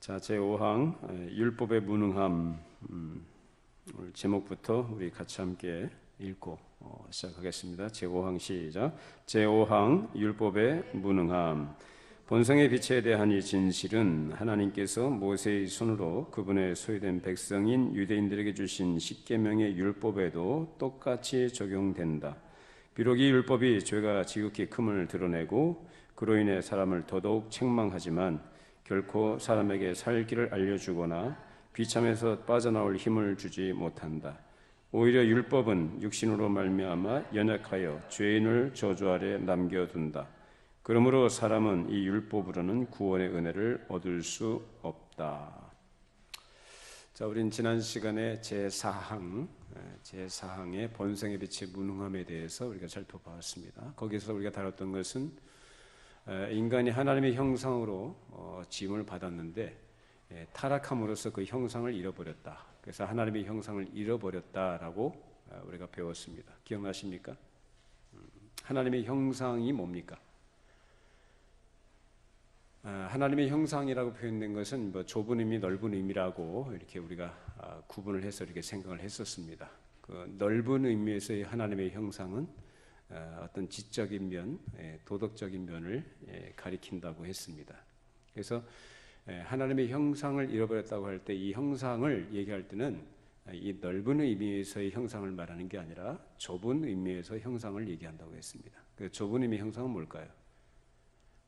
자, 제5항 율법의 무능함, 오늘 제목부터 우리 같이 함께 읽고 시작하겠습니다. 제5항 시작. 제5항 율법의 무능함. 본성의 빛에 대한 이 진실은 하나님께서 모세의 손으로 그분의 소유된 백성인 유대인들에게 주신 십계명의 율법에도 똑같이 적용된다. 비록 이 율법이 죄가 지극히 큼을 드러내고 그로 인해 사람을 더더욱 책망하지만 결코 사람에게 살 길을 알려주거나 비참에서 빠져나올 힘을 주지 못한다. 오히려 율법은 육신으로 말미암아 연약하여 죄인을 저주 아래 남겨둔다. 그러므로 사람은 이 율법으로는 구원의 은혜를 얻을 수 없다. 자, 우린 지난 시간에 제4항의 본성의 빛의 무능함에 대해서 우리가 살펴보았습니다. 거기서 우리가 다뤘던 것은 인간이 하나님의 형상으로 지음을 받았는데 타락함으로써 그 형상을 잃어버렸다. 그래서 하나님의 형상을 잃어버렸다라고 우리가 배웠습니다. 기억나십니까? 하나님의 형상이 뭡니까? 하나님의 형상이라고 표현된 것은 좁은 의미, 넓은 의미라고 이렇게 우리가 구분을 해서 이렇게 생각을 했었습니다. 그 넓은 의미에서의 하나님의 형상은 어떤 지적인 면, 도덕적인 면을 가리킨다고 했습니다. 그래서 하나님의 형상을 잃어버렸다고 할 때 이 형상을 얘기할 때는 이 넓은 의미에서의 형상을 말하는 게 아니라 좁은 의미에서 형상을 얘기한다고 했습니다. 그 좁은 의미의 형상은 뭘까요?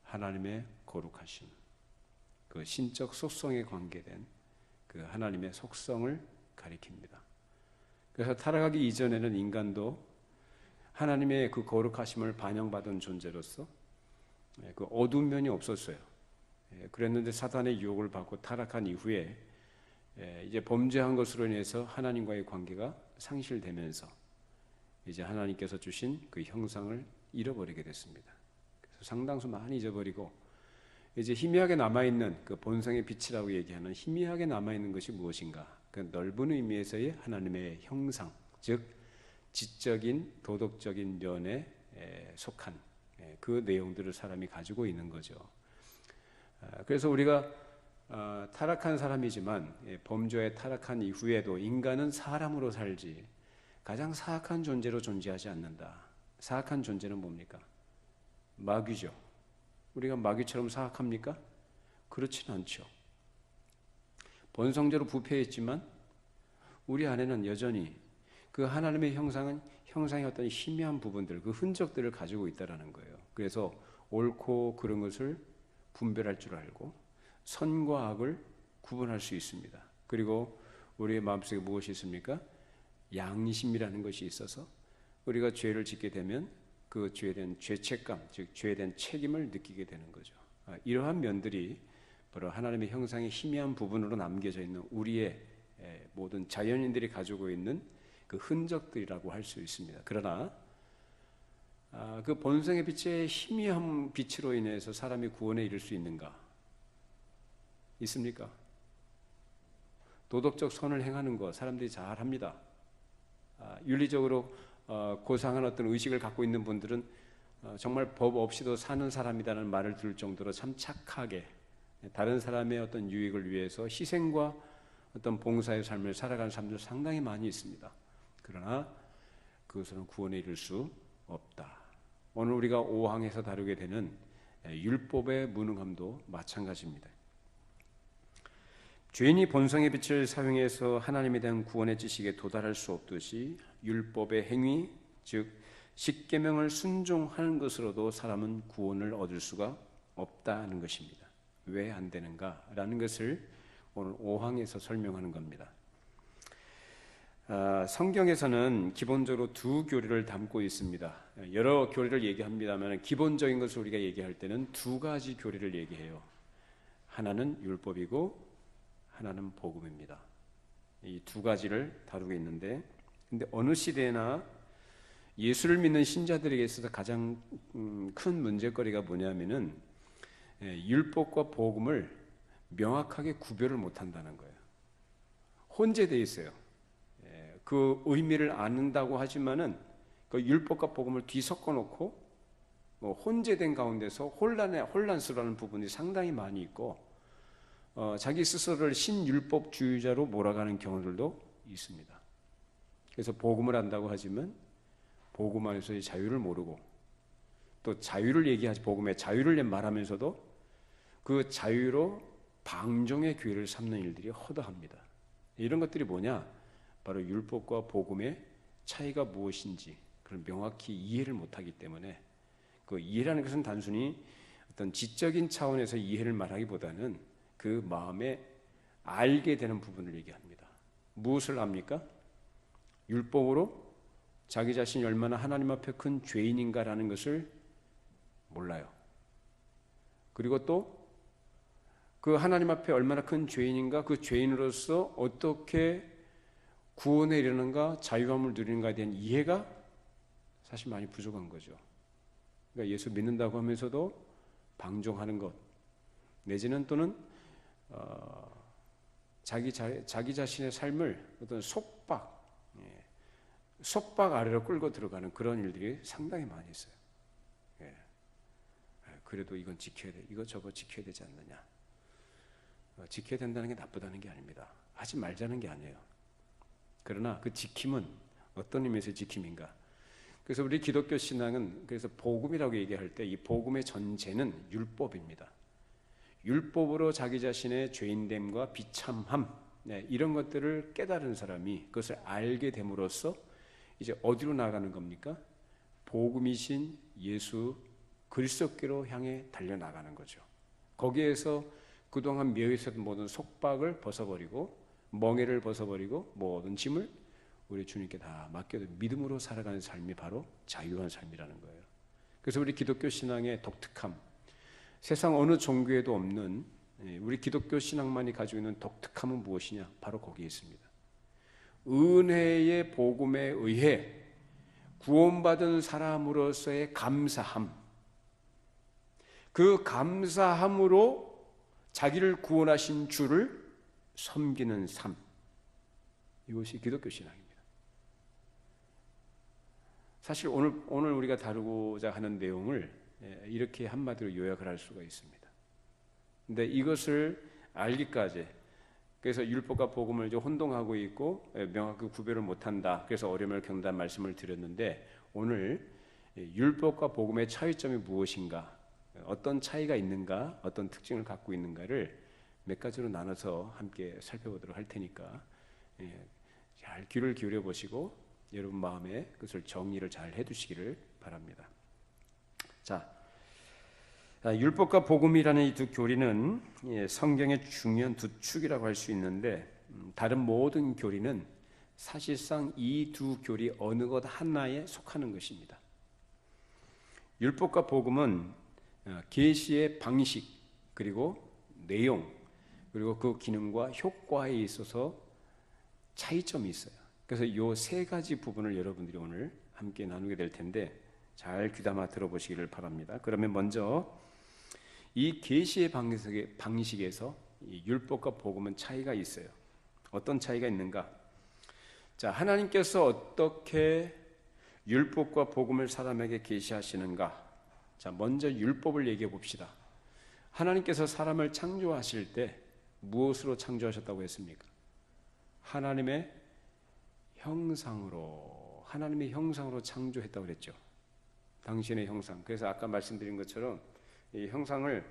하나님의 거룩하심, 그 신적 속성에 관계된 그 하나님의 속성을 가리킵니다. 그래서 타락하기 이전에는 인간도 하나님의 그 거룩하심을 반영받은 존재로서 그 어두운 면이 없었어요. 그랬는데 사탄의 유혹을 받고 타락한 이후에 이제 범죄한 것으로 인해서 하나님과의 관계가 상실되면서 이제 하나님께서 주신 그 형상을 잃어버리게 됐습니다. 그래서 상당수 많이 잊어버리고 이제 희미하게 남아있는 그 본성의 빛이라고 얘기하는 희미하게 남아있는 것이 무엇인가? 그 넓은 의미에서의 하나님의 형상, 즉 지적인 도덕적인 면에 속한 그 내용들을 사람이 가지고 있는 거죠. 그래서 우리가 타락한 사람이지만 범죄에 타락한 이후에도 인간은 사람으로 살지 가장 사악한 존재로 존재하지 않는다. 사악한 존재는 뭡니까? 마귀죠. 우리가 마귀처럼 사악합니까? 그렇지는 않죠. 본성적으로 부패했지만 우리 안에는 여전히 그 하나님의 형상의 어떤 희미한 부분들, 그 흔적들을 가지고 있다라는 거예요. 그래서 옳고 그른 것을 분별할 줄 알고 선과 악을 구분할 수 있습니다. 그리고 우리의 마음속에 무엇이 있습니까? 양심이라는 것이 있어서 우리가 죄를 짓게 되면 그 죄에 대한 죄책감, 즉 죄에 대한 책임을 느끼게 되는 거죠. 이러한 면들이 바로 하나님의 형상의 희미한 부분으로 남겨져 있는 우리의 모든 자연인들이 가지고 있는 그 흔적들이라고 할 수 있습니다. 그러나 그 본성의 빛의 희미한 빛으로 인해서 사람이 구원에 이를 수 있는가? 있습니까? 도덕적 선을 행하는 것 사람들이 잘 합니다. 윤리적으로 고상한 어떤 의식을 갖고 있는 분들은 정말 법 없이도 사는 사람이라는 말을 들을 정도로 참 착하게 다른 사람의 어떤 유익을 위해서 희생과 어떤 봉사의 삶을 살아가는 사람들 상당히 많이 있습니다. 그러나 그것은 구원에 이를 수 없다. 오늘 우리가 5항에서 다루게 되는 율법의 무능함도 마찬가지입니다. 죄인이 본성의 빛을 사용해서 하나님에 대한 구원의 지식에 도달할 수 없듯이 율법의 행위, 즉 십계명을 순종하는 것으로도 사람은 구원을 얻을 수가 없다는 것입니다. 왜 안 되는가라는 것을 오늘 5항에서 설명하는 겁니다. 성경에서는 기본적으로 두 교리를 담고 있습니다. 여러 교리를 얘기합니다만 기본적인 것을 우리가 얘기할 때는 두 가지 교리를 얘기해요. 하나는 율법이고 하나는 복음입니다. 이 두 가지를 다루고 있는데, 근데 어느 시대나 예수를 믿는 신자들에게 있어서 가장 큰 문제거리가 뭐냐면은 율법과 복음을 명확하게 구별을 못한다는 거예요. 혼재되어 있어요. 그 의미를 아는다고 하지만은 그 율법과 복음을 뒤섞어 놓고 혼재된 가운데서 혼란스러운 부분이 상당히 많이 있고 자기 스스로를 신율법주의자로 몰아가는 경우들도 있습니다. 그래서 복음을 안다고 하지만 복음 안에서의 자유를 모르고 또 자유를 얘기하지 복음의 자유를 말하면서도 그 자유로 방종의 기회를 삼는 일들이 허다합니다. 이런 것들이 뭐냐? 바로 율법과 복음의 차이가 무엇인지 그걸 명확히 이해를 못하기 때문에 그 이해라는 것은 단순히 어떤 지적인 차원에서 이해를 말하기보다는 그 마음에 알게 되는 부분을 얘기합니다. 무엇을 압니까? 율법으로 자기 자신이 얼마나 하나님 앞에 큰 죄인인가라는 것을 몰라요. 그리고 또 그 하나님 앞에 얼마나 큰 죄인인가, 그 죄인으로서 어떻게 구원에 이르는가, 자유함을 누리는가에 대한 이해가 사실 많이 부족한 거죠. 그러니까 예수 믿는다고 하면서도 방종하는 것, 내지는 또는 자기 자신의 삶을 어떤 속박 아래로 끌고 들어가는 그런 일들이 상당히 많이 있어요. 그래도 이건 지켜야 돼, 이거 저거 지켜야 되지 않느냐. 지켜야 된다는 게 나쁘다는 게 아닙니다. 하지 말자는 게 아니에요. 그러나 그 지킴은 어떤 의미에서 지킴인가? 그래서 우리 기독교 신앙은 그래서 복음이라고 얘기할 때 이 복음의 전제는 율법입니다. 율법으로 자기 자신의 죄인됨과 비참함, 이런 것들을 깨달은 사람이 그것을 알게 됨으로써 이제 어디로 나가는 겁니까? 복음이신 예수 그리스도께로 향해 달려나가는 거죠. 거기에서 그동안 매여있었던 모든 속박을 벗어버리고 멍에를 벗어버리고 모든 짐을 우리 주님께 다 맡겨도 믿음으로 살아가는 삶이 바로 자유한 삶이라는 거예요. 그래서 우리 기독교 신앙의 독특함, 세상 어느 종교에도 없는 우리 기독교 신앙만이 가지고 있는 독특함은 무엇이냐? 바로 거기에 있습니다. 은혜의 복음에 의해 구원받은 사람으로서의 감사함, 그 감사함으로 자기를 구원하신 주를 섬기는 삶, 이것이 기독교 신앙입니다. 사실 오늘 우리가 다루고자 하는 내용을 이렇게 한마디로 요약을 할 수가 있습니다. 근데 이것을 알기까지, 그래서 율법과 복음을 이제 혼동하고 있고 명확히 구별을 못한다, 그래서 어려움을 겪는다는 말씀을 드렸는데, 오늘 율법과 복음의 차이점이 무엇인가, 어떤 차이가 있는가, 어떤 특징을 갖고 있는가를 몇 가지로 나눠서 함께 살펴보도록 할 테니까 잘 귀를 기울여 보시고 여러분 마음에 그것을 정리를 잘 해두시기를 바랍니다. 자, 율법과 복음이라는 이 두 교리는 성경의 중요한 두 축이라고 할 수 있는데, 다른 모든 교리는 사실상 이 두 교리 어느 것 하나에 속하는 것입니다. 율법과 복음은 계시의 방식, 그리고 내용, 그리고 그 기능과 효과에 있어서 차이점이 있어요. 그래서 이 세 가지 부분을 여러분들이 오늘 함께 나누게 될 텐데 잘 귀담아 들어보시기를 바랍니다. 그러면 먼저 이 계시의 방식에서 이 율법과 복음은 차이가 있어요. 어떤 차이가 있는가? 자, 하나님께서 어떻게 율법과 복음을 사람에게 계시하시는가? 자, 먼저 율법을 얘기해 봅시다. 하나님께서 사람을 창조하실 때 무엇으로 창조하셨다고 했습니까? 하나님의 형상으로 창조했다고 그랬죠. 당신의 형상. 그래서 아까 말씀드린 것처럼 이 형상을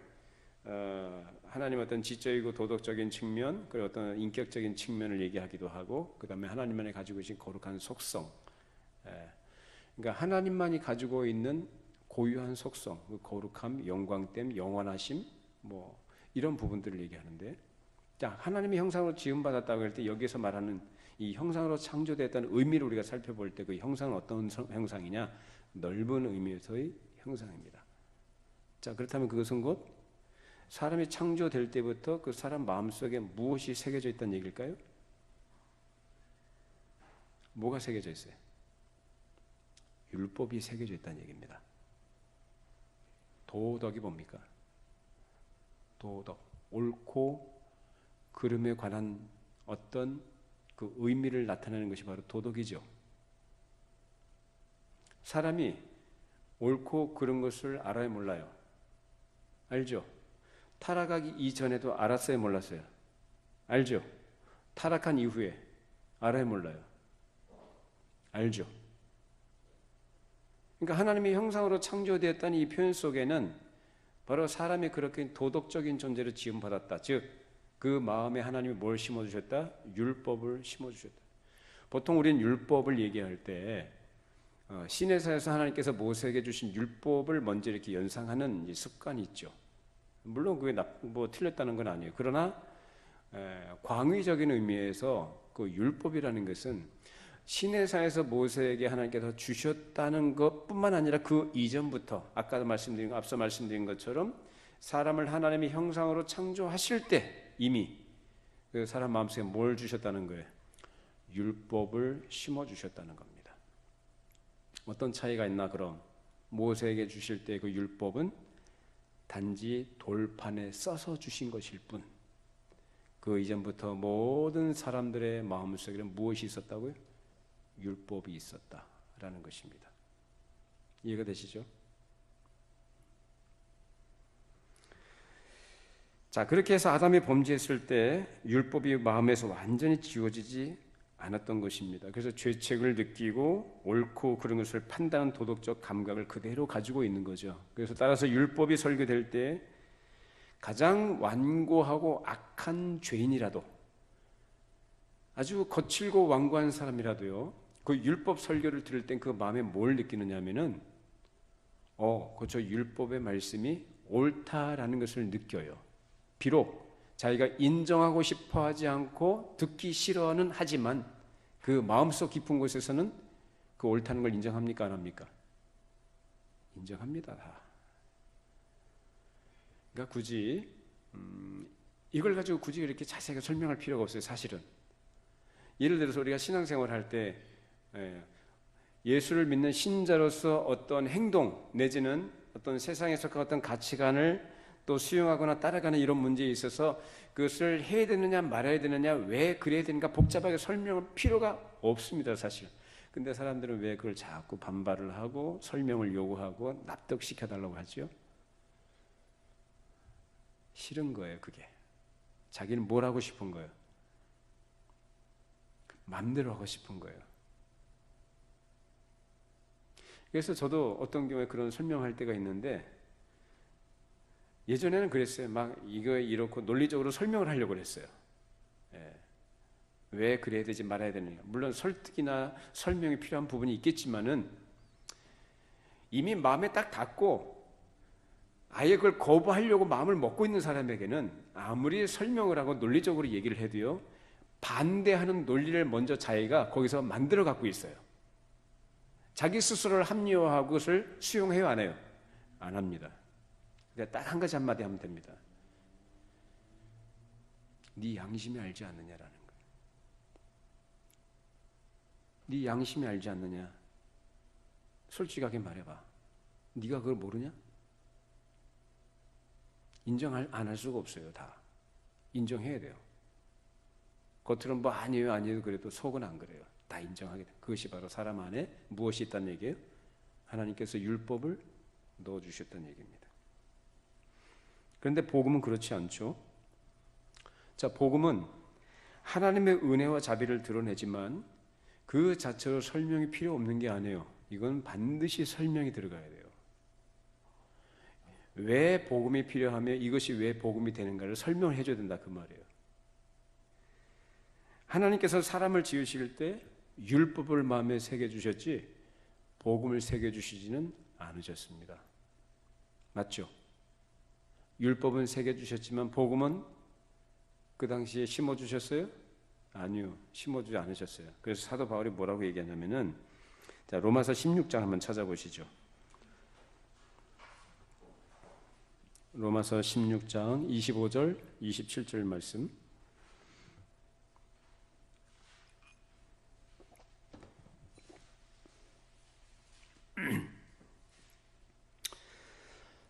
하나님 어떤 지적이고 도덕적인 측면, 그리고 어떤 인격적인 측면을 얘기하기도 하고, 그 다음에 하나님만이 가지고 계신 거룩한 속성, 그러니까 하나님만이 가지고 있는 고유한 속성, 그 거룩함, 영광됨, 영원하심, 뭐 이런 부분들을 얘기하는데, 자, 하나님의 형상으로 지음받았다고 할 때 여기서 말하는 이 형상으로 창조됐다는 의미를 우리가 살펴볼 때 그 형상은 어떤 형상이냐? 넓은 의미에서의 형상입니다. 자, 그렇다면 그것은 곧 사람이 창조될 때부터 그 사람 마음속에 무엇이 새겨져 있다는 얘기일까요? 뭐가 새겨져 있어요? 율법이 새겨져 있다는 얘기입니다. 도덕이 뭡니까? 도덕, 옳고 그름에 관한 어떤 그 의미를 나타내는 것이 바로 도덕이죠. 사람이 옳고 그른 것을 알아요, 몰라요? 알죠? 타락하기 이전에도 알았어요, 몰랐어요? 알죠? 타락한 이후에 알아요, 몰라요? 알죠? 그러니까 하나님의 형상으로 창조되었다는 이 표현 속에는 바로 사람이 그렇게 도덕적인 존재로 지음받았다. 즉, 그 마음에 하나님이 뭘 심어주셨다? 율법을 심어주셨다. 보통 우리는 율법을 얘기할 때 시내사에서 하나님께서 모세에게 주신 율법을 먼저 이렇게 연상하는 습관이 있죠. 물론 그게 틀렸다는 건 아니에요. 그러나 광의적인 의미에서 그 율법이라는 것은 시내사에서 모세에게 하나님께서 주셨다는 것뿐만 아니라 그 이전부터 앞서 말씀드린 것처럼 사람을 하나님의 형상으로 창조하실 때 이미 그 사람 마음속에 뭘 주셨다는 거예요? 율법을 심어주셨다는 겁니다. 어떤 차이가 있나 그럼? 모세에게 주실 때 그 율법은 단지 돌판에 써서 주신 것일 뿐, 그 이전부터 모든 사람들의 마음속에는 무엇이 있었다고요? 율법이 있었다라는 것입니다. 이해가 되시죠? 자, 그렇게 해서 아담이 범죄했을 때 율법이 마음에서 완전히 지워지지 않았던 것입니다. 그래서 죄책을 느끼고 옳고 그런 것을 판단하는 도덕적 감각을 그대로 가지고 있는 거죠. 그래서 따라서 율법이 설교될 때 가장 완고하고 악한 죄인이라도, 아주 거칠고 완고한 사람이라도요, 그 율법 설교를 들을 땐 그 마음에 뭘 느끼느냐 하면은 저 율법의 말씀이 옳다라는 것을 느껴요. 비록 자기가 인정하고 싶어 하지 않고 듣기 싫어는 하지만 그 마음속 깊은 곳에서는 그 옳다는 걸 인정합니까, 안 합니까? 인정합니다. 그러니까 굳이 이걸 가지고 굳이 이렇게 자세하게 설명할 필요가 없어요. 사실은 예를 들어서 우리가 신앙생활 할 때 예수를 믿는 신자로서 어떤 행동 내지는 어떤 세상에서 그 어떤 가치관을 또 수용하거나 따라가는 이런 문제에 있어서 그것을 해야 되느냐 말아야 되느냐, 왜 그래야 되는가 복잡하게 설명할 필요가 없습니다, 사실. 근데 사람들은 왜 그걸 자꾸 반발을 하고 설명을 요구하고 납득시켜달라고 하죠? 싫은 거예요, 그게. 자기는 뭘 하고 싶은 거예요? 마음대로 하고 싶은 거예요. 그래서 저도 어떤 경우에 그런 설명할 때가 있는데, 예전에는 그랬어요. 막 이거 이렇고 논리적으로 설명을 하려고 그랬어요. 왜 그래야 되지 말아야 되느냐. 물론 설득이나 설명이 필요한 부분이 있겠지만은 이미 마음에 딱 닿고 아예 그걸 거부하려고 마음을 먹고 있는 사람에게는 아무리 설명을 하고 논리적으로 얘기를 해도요, 반대하는 논리를 먼저 자기가 거기서 만들어 갖고 있어요. 자기 스스로를 합리화하고 그것을 수용해요, 안 해요? 안 합니다. 딱 한 가지 한마디 하면 됩니다. 네 양심이 알지 않느냐라는 거예요. 네 양심이 알지 않느냐? 솔직하게 말해봐. 네가 그걸 모르냐? 인정 안 할 수가 없어요. 다 인정해야 돼요. 겉으로는 뭐 아니에요 그래도 속은 안 그래요. 다 인정하게 돼요. 그것이 바로 사람 안에 무엇이 있다는 얘기예요? 하나님께서 율법을 넣어주셨다는 얘기입니다. 그런데 복음은 그렇지 않죠. 자, 복음은 하나님의 은혜와 자비를 드러내지만 그 자체로 설명이 필요 없는 게 아니에요. 이건 반드시 설명이 들어가야 돼요. 왜 복음이 필요하며 이것이 왜 복음이 되는가를 설명을 해줘야 된다, 그 말이에요. 하나님께서 사람을 지으실 때 율법을 마음에 새겨주셨지 복음을 새겨주시지는 않으셨습니다. 맞죠? 율법은 새겨주셨지만 복음은 그 당시에 심어주셨어요? 아니요, 심어주지 않으셨어요. 그래서 사도 바울이 뭐라고 얘기하냐면은, 자, 로마서 16장 한번 찾아보시죠. 로마서 16장 25절 27절 말씀.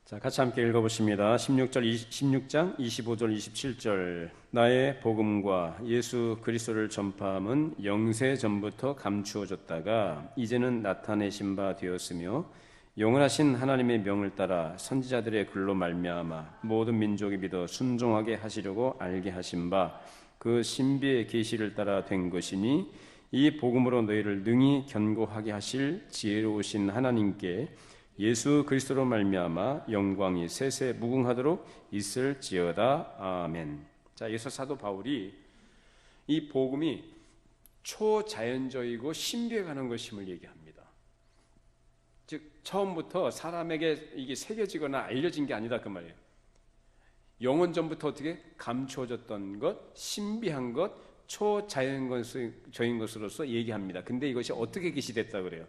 자, 같이 함께 읽어보십니다. 16장 25절 27절. 나의 복음과 예수 그리스도를 전파함은 영세 전부터 감추어졌다가 이제는 나타내신 바 되었으며 영원하신 하나님의 명을 따라 선지자들의 글로 말미암아 모든 민족이 믿어 순종하게 하시려고 알게 하신 바 그 신비의 계시를 따라 된 것이니 이 복음으로 너희를 능히 견고하게 하실 지혜로우신 하나님께 예수 그리스도로 말미암아 영광이 세세 무궁하도록 있을지어다. 아멘. 자, 여기서 사도 바울이 이 복음이 초자연적이고 신비에 관한 것임을 얘기합니다. 즉 처음부터 사람에게 이게 새겨지거나 알려진 게 아니다 그 말이에요. 영원 전부터 어떻게 감추어졌던 것, 신비한 것, 초자연적인 것으로서 얘기합니다. 근데 이것이 어떻게 계시됐다 그래요?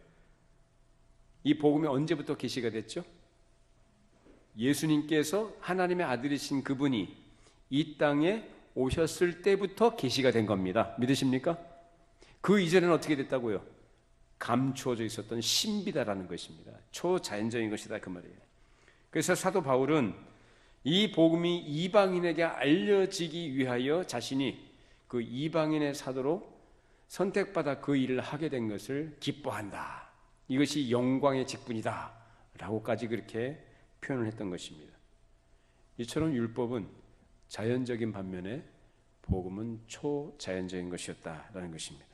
이 복음이 언제부터 계시가 됐죠? 예수님께서 하나님의 아들이신 그분이 이 땅에 오셨을 때부터 계시가 된 겁니다. 믿으십니까? 그 이전에는 어떻게 됐다고요? 감추어져 있었던 신비다라는 것입니다. 초자연적인 것이다 그 말이에요. 그래서 사도 바울은 이 복음이 이방인에게 알려지기 위하여 자신이 그 이방인의 사도로 선택받아 그 일을 하게 된 것을 기뻐한다. 이것이 영광의 직분이다 라고까지 그렇게 표현을 했던 것입니다. 이처럼 율법은 자연적인 반면에 복음은 초자연적인 것이었다라는 것입니다.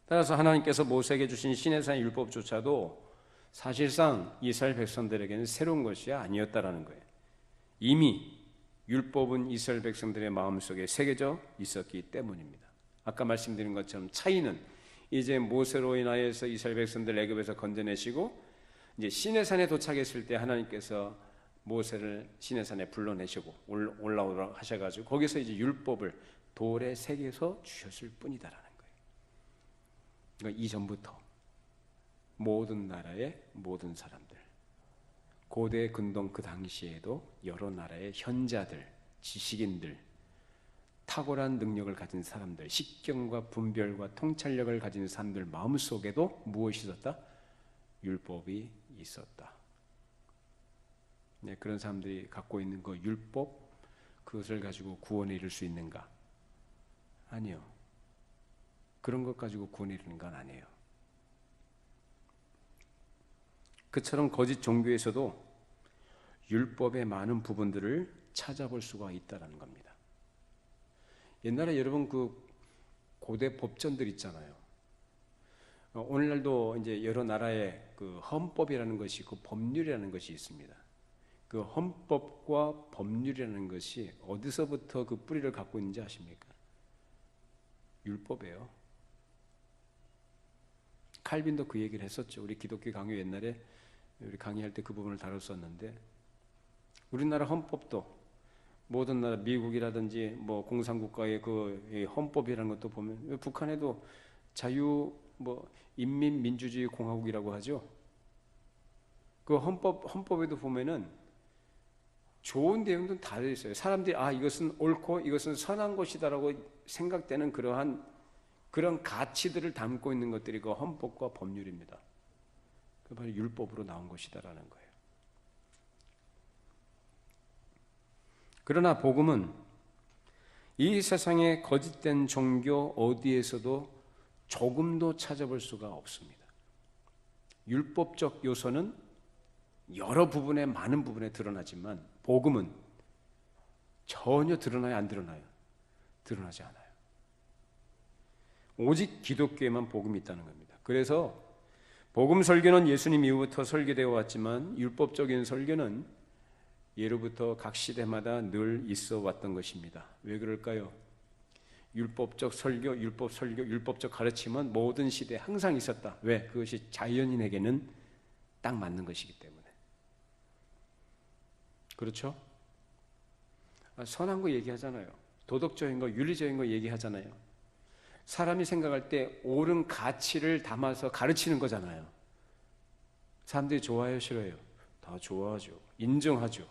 따라서 하나님께서 모세에게 주신 시내산의 율법조차도 사실상 이스라엘 백성들에게는 새로운 것이 아니었다라는 거예요. 이미 율법은 이스라엘 백성들의 마음속에 새겨져 있었기 때문입니다. 아까 말씀드린 것처럼 차이는 이제 모세로 인하여서 이스라엘 백성들 애굽에서 건져내시고 이제 시내산에 도착했을 때 하나님께서 모세를 시내산에 불러내시고 올라오라 하셔가지고 거기서 이제 율법을 돌에 새겨서 주셨을 뿐이다라는 거예요. 그러니까 이전부터 모든 나라의 모든 사람들, 고대 근동 그 당시에도 여러 나라의 현자들, 지식인들, 탁월한 능력을 가진 사람들, 식견과 분별과 통찰력을 가진 사람들 마음속에도 무엇이 있었다? 율법이 있었다. 네, 그런 사람들이 갖고 있는 그 율법, 그것을 가지고 구원에 이를 수 있는가? 아니요. 그런 것 가지고 구원에 이르는 건 아니에요. 그처럼 거짓 종교에서도 율법의 많은 부분들을 찾아볼 수가 있다는 겁니다. 옛날에 여러분 그 고대 법전들 있잖아요. 오늘날도 이제 여러 나라의 그 헌법이라는 것이 있고 법률이라는 것이 있습니다. 그 헌법과 법률이라는 것이 어디서부터 그 뿌리를 갖고 있는지 아십니까? 율법이에요. 칼빈도 그 얘기를 했었죠. 우리 기독교 강요 옛날에 우리 강의할 때 그 부분을 다뤘었는데, 우리나라 헌법도 모든 나라 미국이라든지 뭐 공산국가의 그 헌법이라는 것도 보면 북한에도 자유 뭐 인민민주주의 공화국이라고 하죠. 그 헌법에도 보면은 좋은 내용들은 다 되어 있어요. 사람들이 이것은 옳고 이것은 선한 것이다라고 생각되는 그런 가치들을 담고 있는 것들이 그 헌법과 법률입니다. 그 바로 율법으로 나온 것이다라는 거예요. 그러나 복음은 이 세상의 거짓된 종교 어디에서도 조금도 찾아볼 수가 없습니다. 율법적 요소는 여러 부분에 많은 부분에 드러나지만 복음은 전혀 드러나요, 안 드러나요? 드러나지 않아요. 오직 기독교에만 복음이 있다는 겁니다. 그래서 복음 설교는 예수님 이후부터 설교되어 왔지만 율법적인 설교는 예로부터 각 시대마다 늘 있어 왔던 것입니다. 왜 그럴까요? 율법적 설교, 율법적 가르침은 모든 시대에 항상 있었다. 왜? 그것이 자연인에게는 딱 맞는 것이기 때문에. 그렇죠? 선한 거 얘기하잖아요. 도덕적인 거, 윤리적인 거 얘기하잖아요. 사람이 생각할 때 옳은 가치를 담아서 가르치는 거잖아요. 사람들이 좋아해요, 싫어해요? 다 좋아하죠. 인정하죠.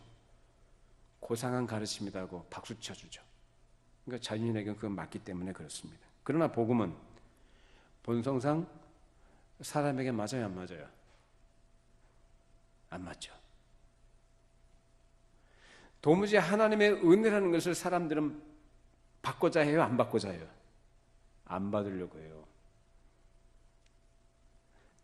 고상한 가르침이라고 박수 쳐주죠. 그러니까 자연인에게는 그건 맞기 때문에 그렇습니다. 그러나 복음은 본성상 사람에게 맞아요, 안 맞아요? 안 맞죠. 도무지 하나님의 은혜라는 것을 사람들은 받고자 해요, 안 받고자 해요? 안 받으려고 해요.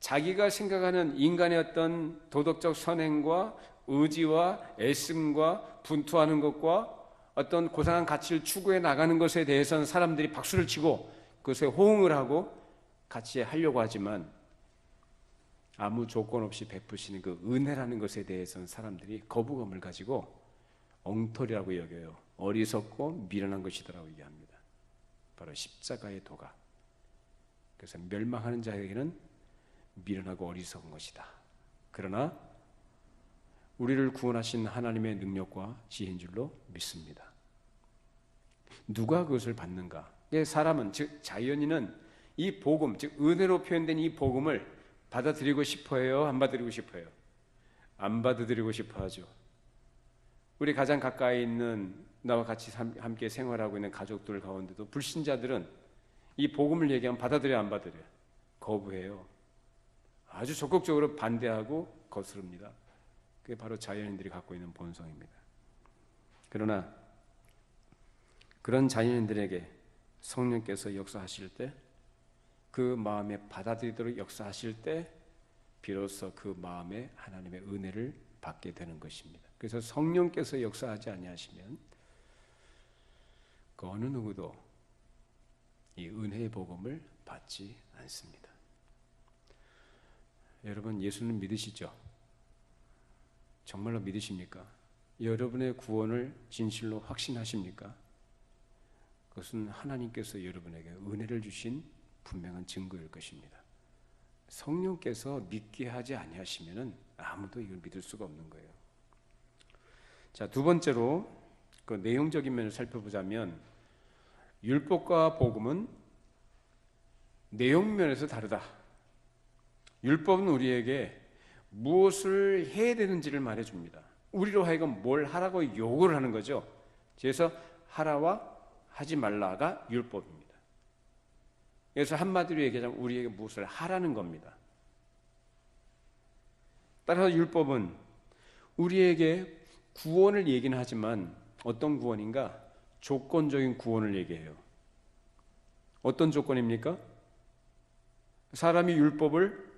자기가 생각하는 인간의 어떤 도덕적 선행과 의지와 애씀과 분투하는 것과 어떤 고상한 가치를 추구해 나가는 것에 대해서는 사람들이 박수를 치고 그것에 호응을 하고 같이 하려고 하지만 아무 조건 없이 베푸시는 그 은혜라는 것에 대해서는 사람들이 거부감을 가지고 엉터리라고 여겨요. 어리석고 미련한 것이라고 얘기합니다. 바로 십자가의 도가. 그래서 멸망하는 자에게는 미련하고 어리석은 것이다. 그러나 우리를 구원하신 하나님의 능력과 지혜인 줄로 믿습니다. 누가 그것을 받는가? 사람은, 즉 자연인은 이 복음, 즉 은혜로 표현된 이 복음을 받아들이고 싶어해요? 안 받아들이고 싶어요? 안 받아들이고 싶어하죠. 우리 가장 가까이 있는 나와 같이 함께 생활하고 있는 가족들 가운데도 불신자들은 이 복음을 얘기하면 받아들여요, 안 받아들여요? 거부해요. 아주 적극적으로 반대하고 거스릅니다. 그게 바로 자연인들이 갖고 있는 본성입니다. 그러나 그런 자연인들에게 성령께서 역사하실 때, 그 마음에 받아들이도록 역사하실 때 비로소 그 마음에 하나님의 은혜를 받게 되는 것입니다. 그래서 성령께서 역사하지 아니하시면 그 어느 누구도 이 은혜의 복음을 받지 않습니다. 여러분, 예수는 믿으시죠? 정말로 믿으십니까? 여러분의 구원을 진실로 확신하십니까? 그것은 하나님께서 여러분에게 은혜를 주신 분명한 증거일 것입니다. 성령께서 믿게 하지 아니하시면은 아무도 이걸 믿을 수가 없는 거예요. 자, 두 번째로 그 내용적인 면을 살펴보자면 율법과 복음은 내용 면에서 다르다. 율법은 우리에게 무엇을 해야 되는지를 말해줍니다. 우리로 하여금 뭘 하라고 요구를 하는 거죠. 그래서 하라와 하지 말라가 율법입니다. 그래서 한마디로 얘기하자면 우리에게 무엇을 하라는 겁니다. 따라서 율법은 우리에게 구원을 얘기는 하지만 어떤 구원인가? 조건적인 구원을 얘기해요. 어떤 조건입니까? 사람이 율법을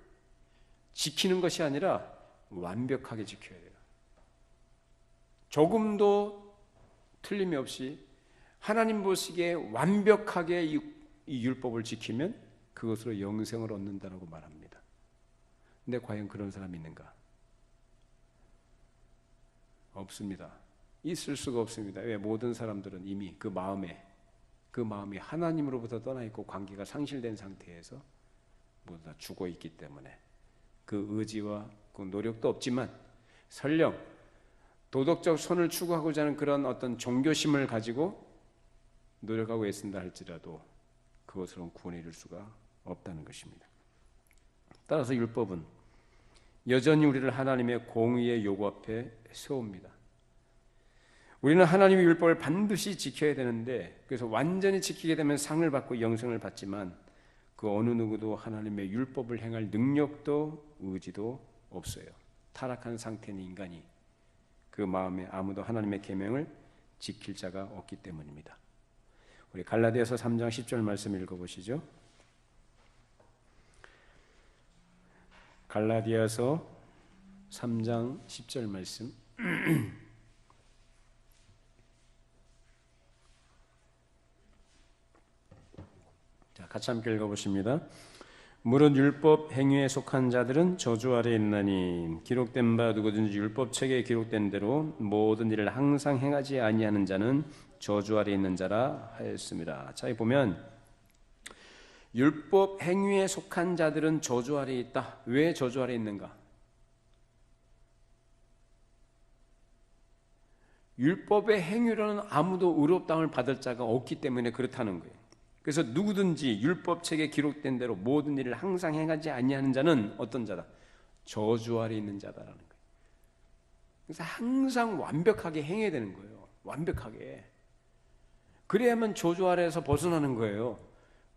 지키는 것이 아니라 완벽하게 지켜야 돼요. 조금도 틀림이 없이 하나님 보시기에 완벽하게 이 율법을 지키면 그것으로 영생을 얻는다고 말합니다. 근데 과연 그런 사람이 있는가? 없습니다. 있을 수가 없습니다. 왜? 모든 사람들은 이미 그 마음이 하나님으로부터 떠나 있고 관계가 상실된 상태에서 모두 다 죽어 있기 때문에 그 의지와 그 노력도 없지만 설령 도덕적 선을 추구하고자 하는 그런 어떤 종교심을 가지고 노력하고 애쓴다 할지라도 그것으로는 구원에 이를 수가 없다는 것입니다. 따라서 율법은 여전히 우리를 하나님의 공의의 요구 앞에 세웁니다. 우리는 하나님의 율법을 반드시 지켜야 되는데, 그래서 완전히 지키게 되면 상을 받고 영생을 받지만 그 어느 누구도 하나님의 율법을 행할 능력도 의지도 없어요. 타락한 상태인 인간이 그 마음에 아무도 하나님의 계명을 지킬 자가 없기 때문입니다. 우리 갈라디아서 3장 10절 말씀 읽어보시죠. 갈라디아서 3장 10절 말씀. 자, 같이 함께 읽어보십니다. 무릇 율법 행위에 속한 자들은 저주 아래 있나니 기록된 바 누구든지 율법책에 기록된 대로 모든 일을 항상 행하지 아니하는 자는 저주 아래 있는 자라 하였습니다. 자, 여기 보면 율법 행위에 속한 자들은 저주 아래 있다. 왜 저주 아래 있는가? 율법의 행위로는 아무도 의롭다함을 받을 자가 없기 때문에 그렇다는 거예요. 그래서 누구든지 율법책에 기록된 대로 모든 일을 항상 행하지 아니하는 자는 어떤 자다? 저주 아래 있는 자다라는 거예요. 그래서 항상 완벽하게 행해야 되는 거예요. 완벽하게. 그래야만 저주 아래에서 벗어나는 거예요.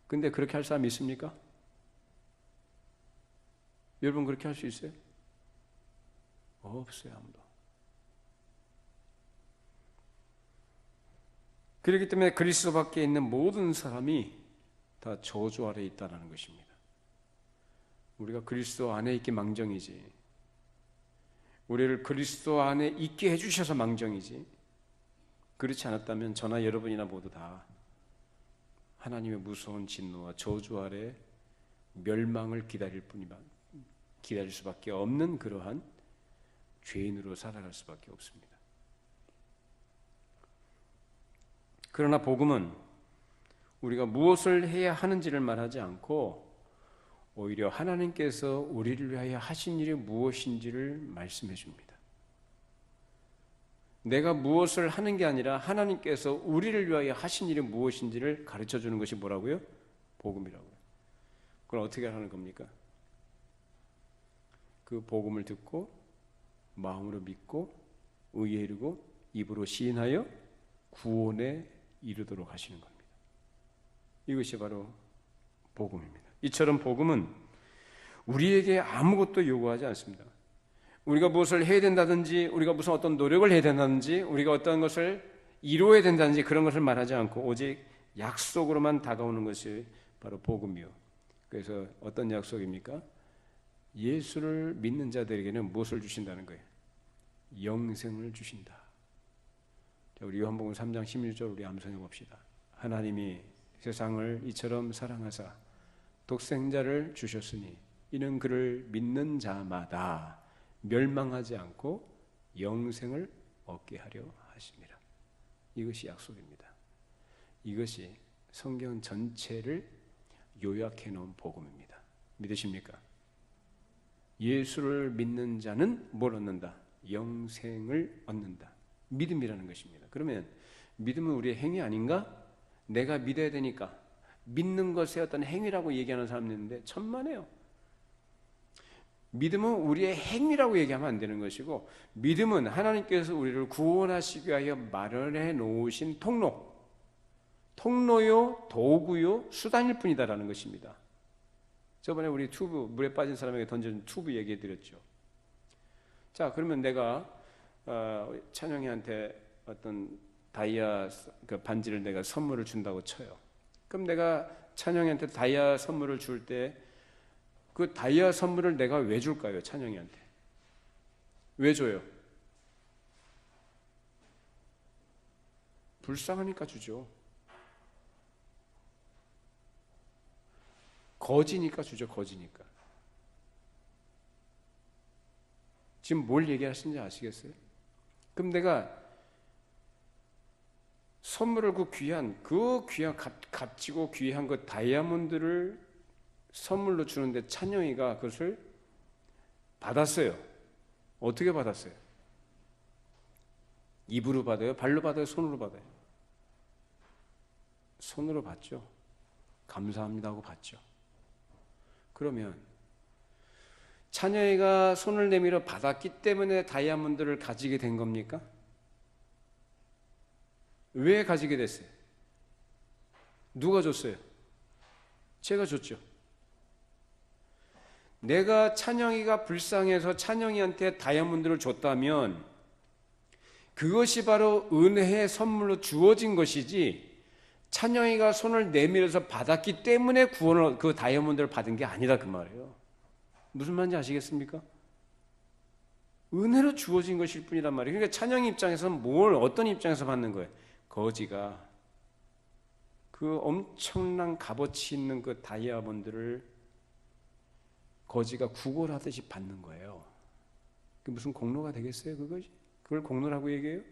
근데 그렇게 할 사람이 있습니까? 여러분 그렇게 할 수 있어요? 없어요, 아무도. 그렇기 때문에 그리스도 밖에 있는 모든 사람이 다 저주 아래에 있다는 것입니다. 우리가 그리스도 안에 있기 망정이지. 우리를 그리스도 안에 있게 해주셔서 망정이지. 그렇지 않았다면 저나 여러분이나 모두 다 하나님의 무서운 진노와 저주 아래 멸망을 기다릴 수밖에 없는 그러한 죄인으로 살아갈 수밖에 없습니다. 그러나 복음은 우리가 무엇을 해야 하는지를 말하지 않고 오히려 하나님께서 우리를 위하여 하신 일이 무엇인지를 말씀해 줍니다. 내가 무엇을 하는 게 아니라 하나님께서 우리를 위하여 하신 일이 무엇인지를 가르쳐 주는 것이 뭐라고요? 복음이라고요. 그럼 어떻게 하는 겁니까? 그 복음을 듣고 마음으로 믿고 의에 이르고 입으로 시인하여 구원에 이르도록 하시는 겁니다. 이것이 바로 복음입니다. 이처럼 복음은 우리에게 아무것도 요구하지 않습니다. 우리가 무엇을 해야 된다든지, 우리가 무슨 어떤 노력을 해야 된다든지, 우리가 어떤 것을 이루어야 된다든지 그런 것을 말하지 않고 오직 약속으로만 다가오는 것이 바로 복음이요. 그래서 어떤 약속입니까? 예수를 믿는 자들에게는 무엇을 주신다는 거예요? 영생을 주신다. 자, 우리 요한복음 3장 16절 우리 암송해 봅시다. 하나님이 세상을 이처럼 사랑하사 독생자를 주셨으니 이는 그를 믿는 자마다 멸망하지 않고 영생을 얻게 하려 하심이라. 이것이 약속입니다. 이것이 성경 전체를 요약해 놓은 복음입니다. 믿으십니까? 예수를 믿는 자는 뭘 얻는다? 영생을 얻는다. 믿음이라는 것입니다. 그러면 믿음은 우리의 행위 아닌가? 내가 믿어야 되니까 믿는 것의 어떤 행위라고 얘기하는 사람이 있는데 천만에요. 믿음은 우리의 행위라고 얘기하면 안 되는 것이고, 믿음은 하나님께서 우리를 구원하시기 위하여 마련해 놓으신 통로요, 도구요, 수단일 뿐이다라는 것입니다. 저번에 우리 튜브, 물에 빠진 사람에게 던져준 튜브 얘기해 드렸죠. 자, 그러면 내가 찬영이한테 어떤 다이아 그 반지를 내가 선물을 준다고 쳐요. 그럼 내가 찬영이한테 다이아 선물을 줄 때 그 다이아 선물을 내가 왜 줄까요? 찬영이한테 왜 줘요? 불쌍하니까 주죠. 거지니까 주죠. 거지니까. 지금 뭘 얘기하시는지 아시겠어요? 그럼 내가 선물을 그 귀한 값지고 귀한 그 다이아몬드를 선물로 주는데 찬영이가 그것을 받았어요. 어떻게 받았어요? 입으로 받아요? 발로 받아요? 손으로 받아요? 손으로 받죠. 감사합니다 하고 받죠. 그러면 찬영이가 손을 내밀어 받았기 때문에 다이아몬드를 가지게 된 겁니까? 왜 가지게 됐어요? 누가 줬어요? 제가 줬죠. 내가 찬영이가 불쌍해서 찬영이한테 다이아몬드를 줬다면 그것이 바로 은혜의 선물로 주어진 것이지, 찬영이가 손을 내밀어서 받았기 때문에 구원을, 그 다이아몬드를 받은 게 아니다 그 말이에요. 무슨 말인지 아시겠습니까? 은혜로 주어진 것일 뿐이란 말이에요. 그러니까 찬영이 입장에서는 어떤 입장에서 받는 거예요? 거지가 그 엄청난 값어치 있는 그 다이아몬드를 거지가 구걸하듯이 받는 거예요. 그게 무슨 공로가 되겠어요? 그걸 공로라고 얘기해요?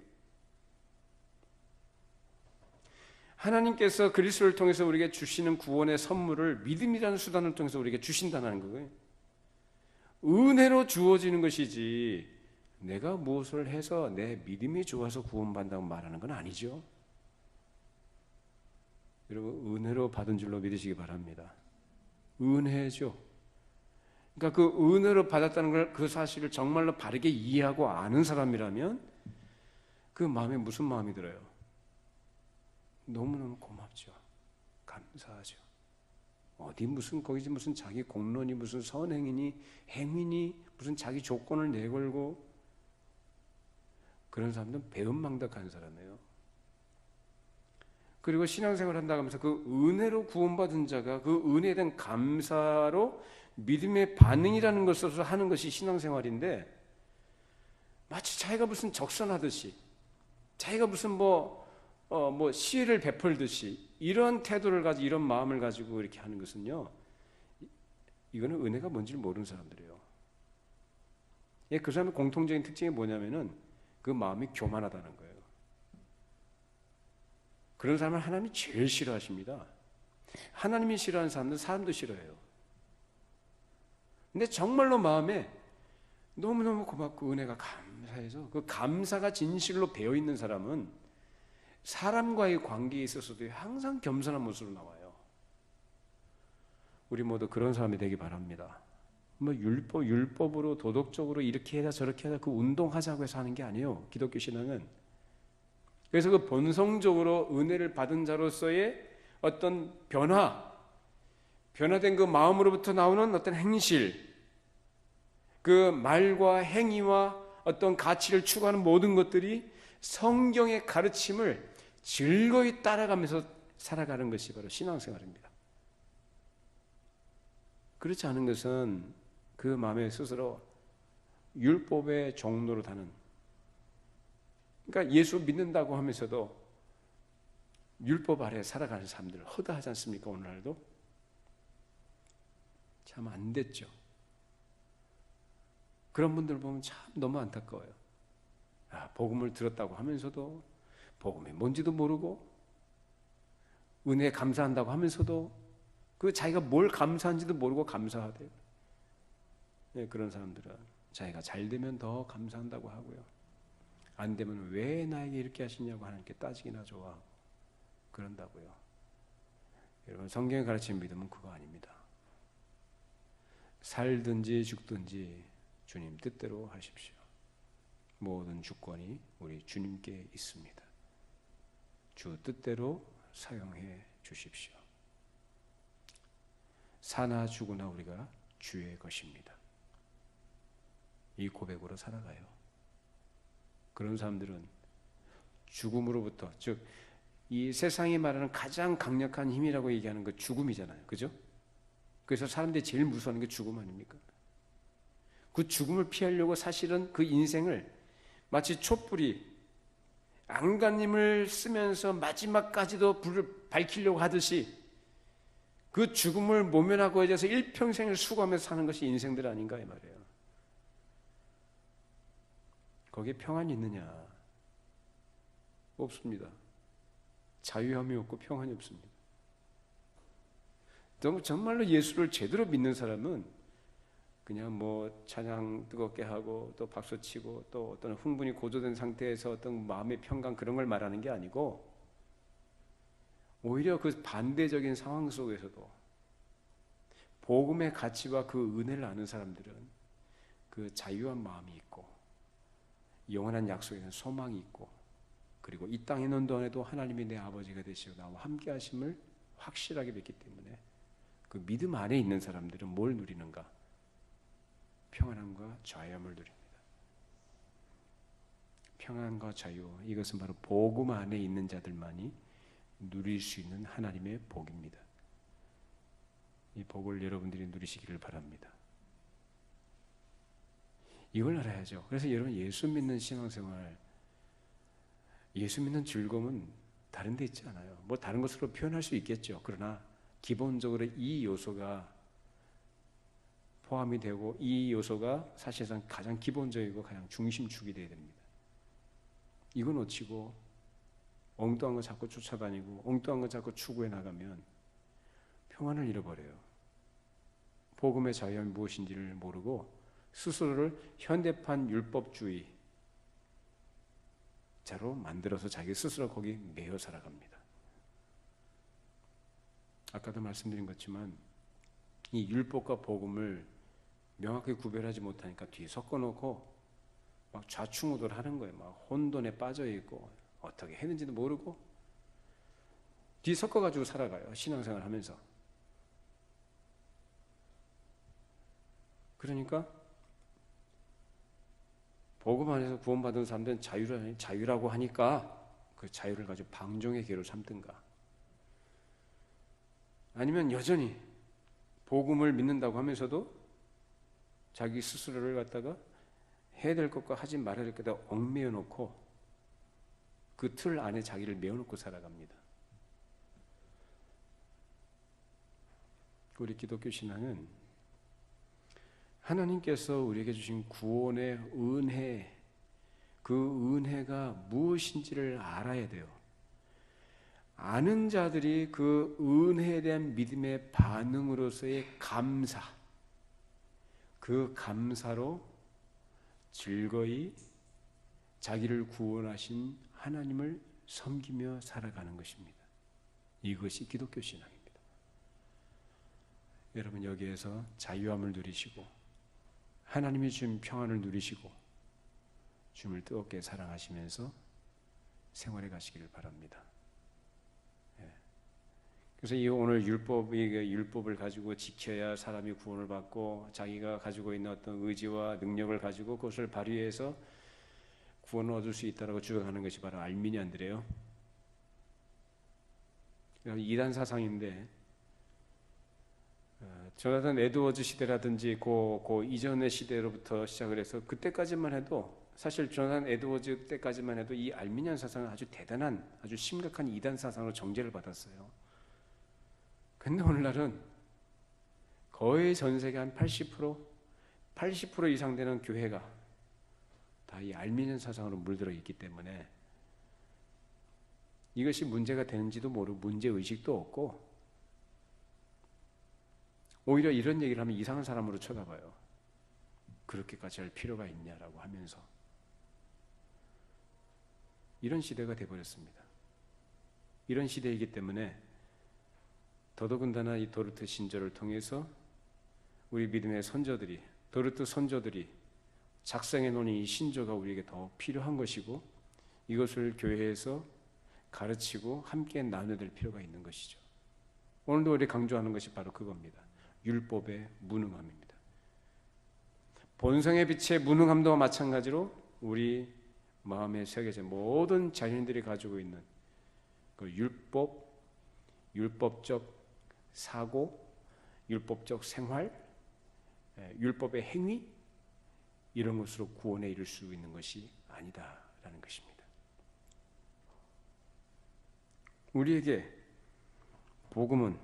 하나님께서 그리스도를 통해서 우리에게 주시는 구원의 선물을 믿음이라는 수단을 통해서 우리에게 주신다는 거예요. 은혜로 주어지는 것이지 내가 무엇을 해서 내 믿음이 좋아서 구원받는다고 말하는 건 아니죠. 여러분, 은혜로 받은 줄로 믿으시기 바랍니다. 은혜죠. 그러니까 그 은혜로 받았다는 걸, 그 사실을 정말로 바르게 이해하고 아는 사람이라면 그 마음에 무슨 마음이 들어요? 너무너무 고맙죠. 감사하죠. 거기서 무슨 자기 공론이 무슨 선행이니 행위니 무슨 자기 조건을 내걸고, 그런 사람들은 배은망덕한 사람이에요. 그리고 신앙생활을 한다고 하면서 그 은혜로 구원받은 자가 그 은혜에 대한 감사로 믿음의 반응이라는 것으로 하는 것이 신앙생활인데, 마치 자기가 무슨 적선하듯이, 자기가 무슨 시혜를 베풀듯이 이런 태도를 가지고, 이런 마음을 가지고 이렇게 하는 것은요, 이거는 은혜가 뭔지를 모르는 사람들이에요. 예, 그 사람의 공통적인 특징이 뭐냐면은 그 마음이 교만하다는 거예요. 그런 사람을 하나님이 제일 싫어하십니다. 하나님이 싫어하는 사람들 사람도 싫어해요. 근데 정말로 마음에 너무너무 고맙고 은혜가 감사해서 그 감사가 진실로 배어있는 사람은 사람과의 관계에 있어서도 항상 겸손한 모습으로 나와요. 우리 모두 그런 사람이 되기 바랍니다. 율법으로 도덕적으로 이렇게 해라 저렇게 해라 그 운동하자고 해서 하는 게 아니에요. 기독교 신앙은. 그래서 그 본성적으로 은혜를 받은 자로서의 어떤 변화된 그 마음으로부터 나오는 어떤 행실, 그 말과 행위와 어떤 가치를 추구하는 모든 것들이 성경의 가르침을 즐거이 따라가면서 살아가는 것이 바로 신앙생활입니다. 그렇지 않은 것은 그 마음에 스스로 율법의 종로로 다는, 그러니까 예수 믿는다고 하면서도 율법 아래 살아가는 사람들 허다하지 않습니까? 오늘날도 참 안 됐죠. 그런 분들 보면 참 너무 안타까워요. 복음을 들었다고 하면서도 복음이 뭔지도 모르고 은혜에 감사한다고 하면서도 그 자기가 뭘 감사한지도 모르고 감사하대요. 네, 그런 사람들은 자기가 잘 되면 더 감사한다고 하고요. 안 되면 왜 나에게 이렇게 하시냐고 하나님께 따지기나 좋아하고 그런다고요. 여러분, 성경의 가르침 믿으면 그거 아닙니다. 살든지 죽든지 주님 뜻대로 하십시오. 모든 주권이 우리 주님께 있습니다. 주 뜻대로 사용해 주십시오. 사나 죽으나 우리가 주의 것입니다. 이 고백으로 살아가요. 그런 사람들은 죽음으로부터, 즉 이 세상이 말하는 가장 강력한 힘이라고 얘기하는 거 죽음이잖아요. 그죠? 그래서 사람들이 제일 무서워하는 게 죽음 아닙니까? 그 죽음을 피하려고 사실은 그 인생을 마치 촛불이 안간힘을 쓰면서 마지막까지도 불을 밝히려고 하듯이 그 죽음을 모면하고 해서 일평생을 수고하면서 사는 것이 인생들 아닌가 이 말이에요. 거기에 평안이 있느냐? 없습니다. 자유함이 없고 평안이 없습니다. 정말로 예수를 제대로 믿는 사람은 그냥 찬양 뜨겁게 하고 또 박수치고 또 어떤 흥분이 고조된 상태에서 어떤 마음의 평강 그런 걸 말하는 게 아니고, 오히려 그 반대적인 상황 속에서도 복음의 가치와 그 은혜를 아는 사람들은 그 자유한 마음이 있고 영원한 약속에 대한 소망이 있고, 그리고 이 땅에 있는 동안에도 하나님이 내 아버지가 되시고 나와 함께 하심을 확실하게 믿기 때문에 그 믿음 안에 있는 사람들은 뭘 누리는가? 평안함과 자유함을 누립니다. 평안과 자유, 이것은 바로 복음 안에 있는 자들만이 누릴 수 있는 하나님의 복입니다. 이 복을 여러분들이 누리시기를 바랍니다. 이걸 알아야죠. 그래서 여러분, 예수 믿는 신앙생활, 예수 믿는 즐거움은 다른 데 있지 않아요. 다른 것으로 표현할 수 있겠죠. 그러나 기본적으로 이 요소가 포함이 되고, 이 요소가 사실상 가장 기본적이고 가장 중심축이 되어야 됩니다. 이거 놓치고 엉뚱한 거 자꾸 쫓아다니고 엉뚱한 거 자꾸 추구해 나가면 평안을 잃어버려요. 복음의 자유함이 무엇인지를 모르고 스스로를 현대판 율법주의 자로 만들어서 자기 스스로 거기 매여 살아갑니다. 아까도 말씀드린 것지만 이 율법과 복음을 명확히 구별하지 못하니까 뒤에 섞어놓고 막 좌충우돌하는 거예요. 막 혼돈에 빠져 있고 어떻게 했는지도 모르고 뒤에 섞어가지고 살아가요. 신앙생활 하면서. 그러니까 복음 안에서 구원받은 사람들은 자유라고 하니까 그 자유를 가지고 방종의 개로 삼든가, 아니면 여전히 복음을 믿는다고 하면서도 자기 스스로를 갖다가 해야 될 것과 하지 말아야 될 것과 얽매여 놓고 그 틀 안에 자기를 메어놓고 살아갑니다. 우리 기독교 신앙은 하나님께서 우리에게 주신 구원의 은혜, 그 은혜가 무엇인지를 알아야 돼요. 아는 자들이 그 은혜에 대한 믿음의 반응으로서의 감사, 그 감사로 즐거이 자기를 구원하신 하나님을 섬기며 살아가는 것입니다. 이것이 기독교 신앙입니다. 여러분 여기에서 자유함을 누리시고 하나님이 주신 평안을 누리시고 주님을 뜨겁게 사랑하시면서 생활해 가시기를 바랍니다. 그래서 이 오늘 율법을 가지고 지켜야 사람이 구원을 받고 자기가 가지고 있는 어떤 의지와 능력을 가지고 그것을 발휘해서 구원을 얻을 수 있다라고 주장하는 것이 바로 알미니안들이에요. 이단 사상인데 조나단 에드워즈 시대라든지 그 이전의 시대로부터 시작을 해서 그때까지만 해도 사실 조나단 에드워즈 때까지만 해도 이 알미니안 사상은 아주 대단한 아주 심각한 이단 사상으로 정죄를 받았어요. 근데 오늘날은 거의 전 세계 한 80% 이상 되는 교회가 다 이 알미니안 사상으로 물들어 있기 때문에 이것이 문제가 되는지도 모르고 문제의식도 없고 오히려 이런 얘기를 하면 이상한 사람으로 쳐다봐요. 그렇게까지 할 필요가 있냐라고 하면서 이런 시대가 돼버렸습니다. 이런 시대이기 때문에 더더군다나 이 도르트 신조를 통해서 우리 믿음의 선조들이 도르트 선조들이 작성해 놓은 이 신조가 우리에게 더 필요한 것이고 이것을 교회에서 가르치고 함께 나눠야 될 필요가 있는 것이죠. 오늘도 우리 강조하는 것이 바로 그겁니다. 율법의 무능함입니다. 본성의 빛의 무능함도 마찬가지로 우리 마음에 새겨진 모든 자신들이 가지고 있는 그 율법적 사고, 율법적 생활, 율법의 행위 이런 것으로 구원에 이를 수 있는 것이 아니다라는 것입니다. 우리에게 복음은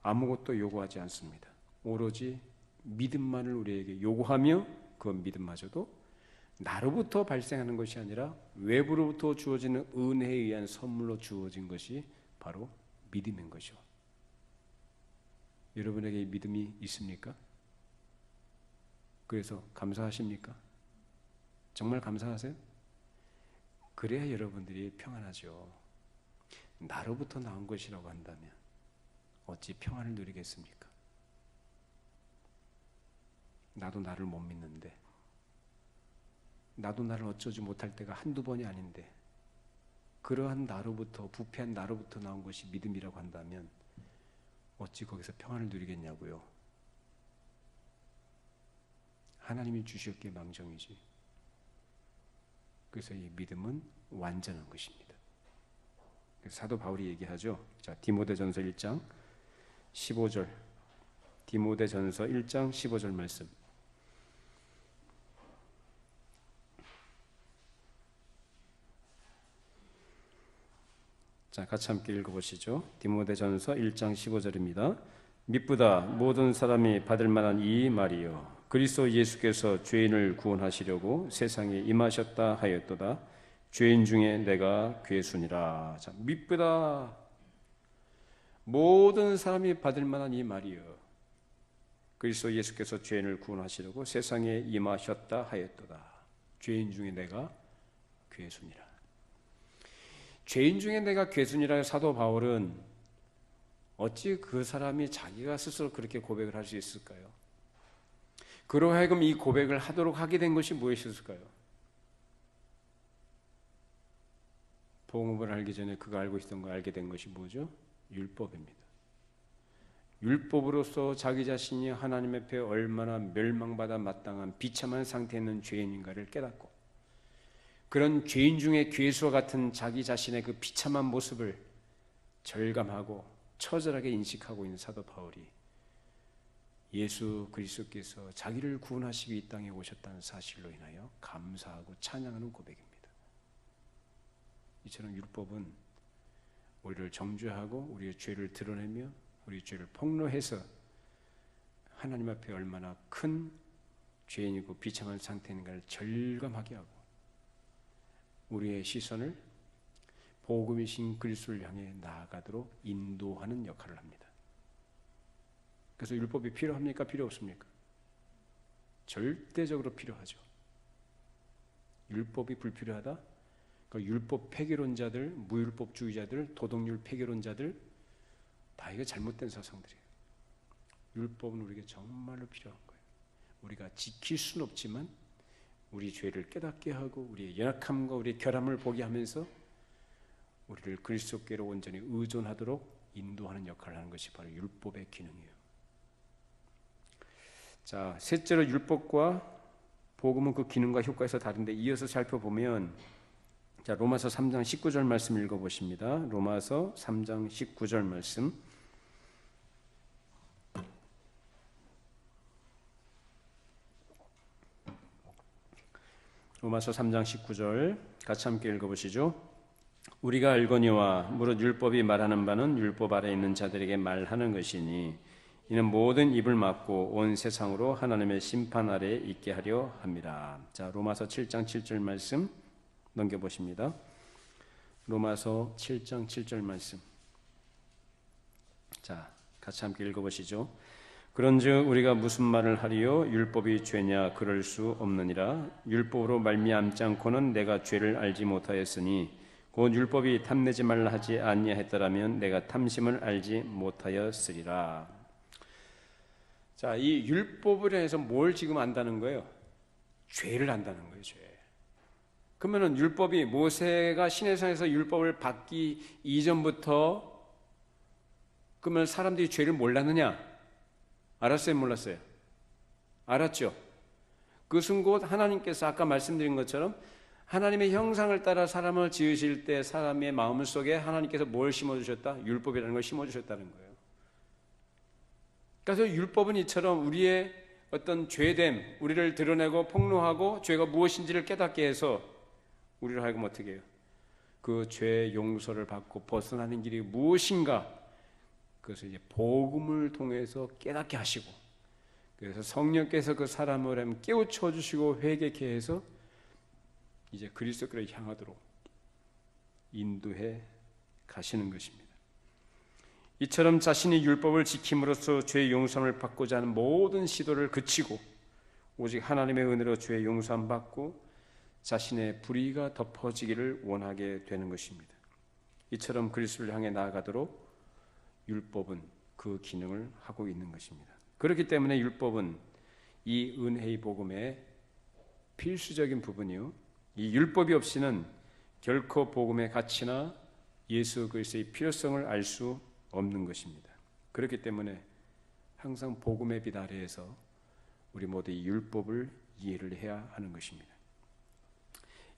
아무것도 요구하지 않습니다. 오로지 믿음만을 우리에게 요구하며 그 믿음마저도 나로부터 발생하는 것이 아니라 외부로부터 주어지는 은혜에 의한 선물로 주어진 것이 바로 믿음인 것이죠. 여러분에게 믿음이 있습니까? 그래서 감사하십니까? 정말 감사하세요? 그래야 여러분들이 평안하죠. 나로부터 나온 것이라고 한다면 어찌 평안을 누리겠습니까? 나도 나를 못 믿는데, 나도 나를 어쩌지 못할 때가 한두 번이 아닌데, 그러한 나로부터, 부패한 나로부터 나온 것이 믿음이라고 한다면 어찌 거기서 평안을 누리겠냐고요. 하나님이 주셨기에 망정이지. 그래서 이 믿음은 완전한 것입니다. 사도 바울이 얘기하죠. 자, 디모데전서 1장 15절. 디모데전서 1장 15절 말씀. 자, 같이 함께 읽어보시죠. 디모데전서 1장 15절입니다. 미쁘다 모든 사람이 받을 만한 이 말이요 그리스도 예수께서 죄인을 구원하시려고 세상에 임하셨다 하였도다. 죄인 중에 내가 괴순이라. 자, 미쁘다 모든 사람이 받을 만한 이 말이요 그리스도 예수께서 죄인을 구원하시려고 세상에 임하셨다 하였도다. 죄인 중에 내가 괴순이라. 죄인 중에 내가 괴순이라 사도 바울은 어찌 그 사람이 자기가 스스로 그렇게 고백을 할 수 있을까요? 그러하여금 이 고백을 하도록 하게 된 것이 무엇이었을까요? 복음을 알기 전에 그가 알고 있었던 걸 알게 된 것이 뭐죠? 율법입니다. 율법으로서 자기 자신이 하나님 앞에 얼마나 멸망받아 마땅한 비참한 상태에 있는 죄인인가를 깨닫고 그런 죄인 중에 괴수와 같은 자기 자신의 그 비참한 모습을 절감하고 처절하게 인식하고 있는 사도 바울이 예수 그리스도께서 자기를 구원하시기 이 땅에 오셨다는 사실로 인하여 감사하고 찬양하는 고백입니다. 이처럼 율법은 우리를 정죄하고 우리의 죄를 드러내며 우리의 죄를 폭로해서 하나님 앞에 얼마나 큰 죄인이고 비참한 상태인가를 절감하게 하고 우리의 시선을 복음이신 그리스도를 향해 나아가도록 인도하는 역할을 합니다. 그래서 율법이 필요합니까? 필요 없습니까? 절대적으로 필요하죠. 율법이 불필요하다? 그러니까 율법 폐기론자들, 무율법주의자들, 도덕률 폐기론자들 다 이게 잘못된 사상들이에요. 율법은 우리에게 정말로 필요한 거예요. 우리가 지킬 수는 없지만 우리 죄를 깨닫게 하고 우리의 연약함과 우리의 결함을 보게 하면서 우리를 그리스도께로 온전히 의존하도록 인도하는 역할을 하는 것이 바로 율법의 기능이에요. 자, 셋째로 율법과 복음은 그 기능과 효과에서 다른데 이어서 살펴보면 자, 로마서 3장 19절 말씀 읽어보십니다. 로마서 3장 19절 말씀. 로마서 3장 19절 같이 함께 읽어보시죠. 우리가 알거니와 무릇 율법이 말하는 바는 율법 아래 있는 자들에게 말하는 것이니 이는 모든 입을 막고 온 세상으로 하나님의 심판 아래에 있게 하려 합니다. 자, 로마서 7장 7절 말씀 넘겨보십니다. 로마서 7장 7절 말씀. 자, 같이 함께 읽어보시죠. 그런즉 우리가 무슨 말을 하리요? 율법이 죄냐? 그럴 수 없느니라. 율법으로 말미암지 않고는 내가 죄를 알지 못하였으니 곧 율법이 탐내지 말라 하지 아니하였더라면 내가 탐심을 알지 못하였으리라. 자, 이 율법을 해서 뭘 지금 안다는 거예요? 죄를 안다는 거예요, 죄. 그러면은 율법이 모세가 시내산에서 율법을 받기 이전부터 그러면 사람들이 죄를 몰랐느냐? 알았어요, 몰랐어요? 알았죠. 그것은 곧 하나님께서 아까 말씀드린 것처럼 하나님의 형상을 따라 사람을 지으실 때 사람의 마음 속에 하나님께서 뭘 심어주셨다? 율법이라는 걸 심어주셨다는 거예요. 그래서 율법은 이처럼 우리의 어떤 죄됨, 우리를 드러내고 폭로하고 죄가 무엇인지를 깨닫게 해서 우리를 하여금 어떻게 해요? 그 죄의 용서를 받고 벗어나는 길이 무엇인가? 그것을 이제 복음을 통해서 깨닫게 하시고, 그래서 성령께서 그 사람을 깨우쳐 주시고 회개케 해서 이제 그리스도께로 향하도록 인도해 가시는 것입니다. 이처럼 자신이 율법을 지킴으로써 죄의 용서를 받고자 하는 모든 시도를 그치고 오직 하나님의 은혜로 죄의 용서함 받고 자신의 불의가 덮어지기를 원하게 되는 것입니다. 이처럼 그리스도를 향해 나아가도록 율법은 그 기능을 하고 있는 것입니다. 그렇기 때문에 율법은 이 은혜의 복음의 필수적인 부분이요, 이 율법이 없이는 결코 복음의 가치나 예수 그리스도의 필요성을 알 수 없는 것입니다. 그렇기 때문에 항상 복음의 빛 아래에서 우리 모두 이 율법을 이해를 해야 하는 것입니다.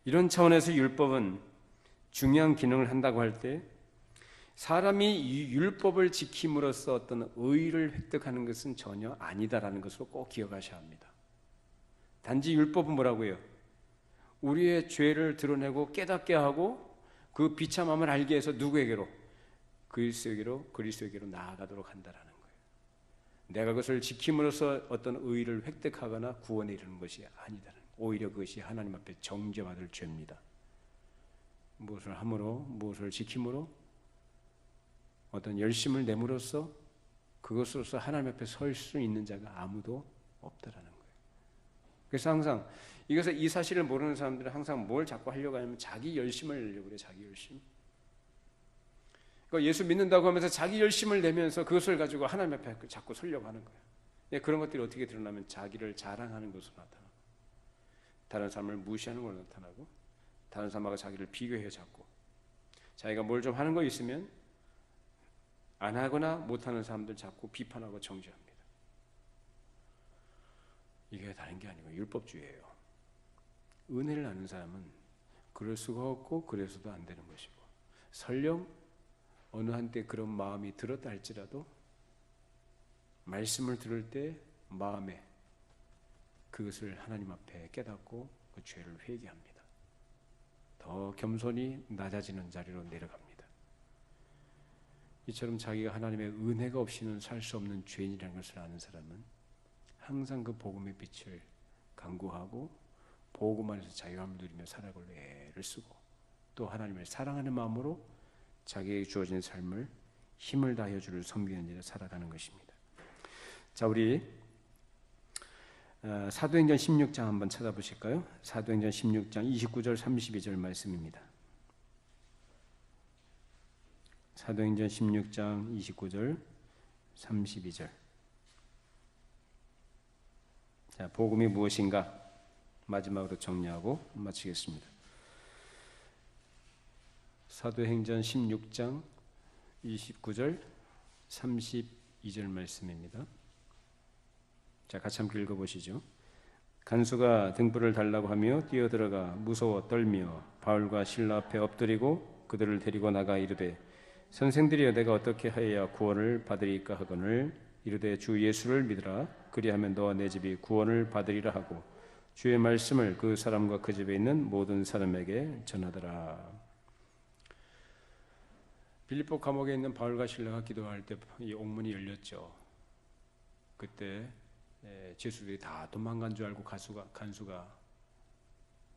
이런 차원에서 율법은 중요한 기능을 한다고 할 때 사람이 이 율법을 지킴으로써 어떤 의의를 획득하는 것은 전혀 아니다라는 것으로 꼭 기억하셔야 합니다. 단지 율법은 뭐라고요? 우리의 죄를 드러내고 깨닫게 하고 그 비참함을 알게 해서 누구에게로? 그리스도에게로 나아가도록 한다라는 거예요. 내가 그것을 지킴으로써 어떤 의의를 획득하거나 구원에 이르는 것이 아니다라는 거예요. 오히려 그것이 하나님 앞에 정죄받을 죄입니다. 무엇을 함으로, 무엇을 지킴으로, 어떤 열심을 내므로써 그것으로서 하나님 앞에 설 수 있는 자가 아무도 없다라는 거예요. 그래서 항상 이것을 이 사실을 모르는 사람들은 항상 뭘 자꾸 하려고 하냐면 자기 열심을 내려고 그래요. 자기 열심. 그러니까 예수 믿는다고 하면서 자기 열심을 내면서 그것을 가지고 하나님 앞에 자꾸 서려고 하는 거예요. 그런 것들이 어떻게 드러나면 자기를 자랑하는 것으로 나타나고, 다른 사람을 무시하는 걸로 나타나고, 다른 사람하고 자기를 비교해 자꾸 자기가 뭘 좀 하는 거 있으면 안 하거나 못하는 사람들 자꾸 비판하고 정죄합니다. 이게 다른 게 아니고 율법주의예요. 은혜를 아는 사람은 그럴 수가 없고 그래서도 안 되는 것이고, 설령 어느 한때 그런 마음이 들었다 할지라도 말씀을 들을 때 마음에 그것을 하나님 앞에 깨닫고 그 죄를 회개합니다. 더 겸손히 낮아지는 자리로 내려갑니다. 이처럼 자기가 하나님의 은혜가 없이는 살 수 없는 죄인이라는 것을 아는 사람은 항상 그 복음의 빛을 간구하고 복음 안에서 자유함을 누리며 살아갈 애를 쓰고 또 하나님을 사랑하는 마음으로 자기에게 주어진 삶을 힘을 다하여 주를 섬기는 일에 살아가는 것입니다. 자, 우리 사도행전 16장 한번 찾아보실까요? 사도행전 16장 29절 32절 말씀입니다. 사도행전 16장 29절 32절. 자, 복음이 무엇인가? 마지막으로 정리하고 마치겠습니다. 사도행전 16장 29절 32절 말씀입니다. 자, 같이 함께 읽어보시죠. 간수가 등불을 달라고 하며 뛰어들어가 무서워 떨며 바울과 실라 앞에 엎드리고 그들을 데리고 나가 이르되 선생들이여 내가 어떻게 하여야 구원을 받으리까 하거늘 이르되 주 예수를 믿으라 그리하면 너와 내 집이 구원을 받으리라 하고 주의 말씀을 그 사람과 그 집에 있는 모든 사람에게 전하더라. 빌립보 감옥에 있는 바울과 실라가 기도할 때 이 옥문이 열렸죠. 그때 죄수들이 다 도망간 줄 알고 간수가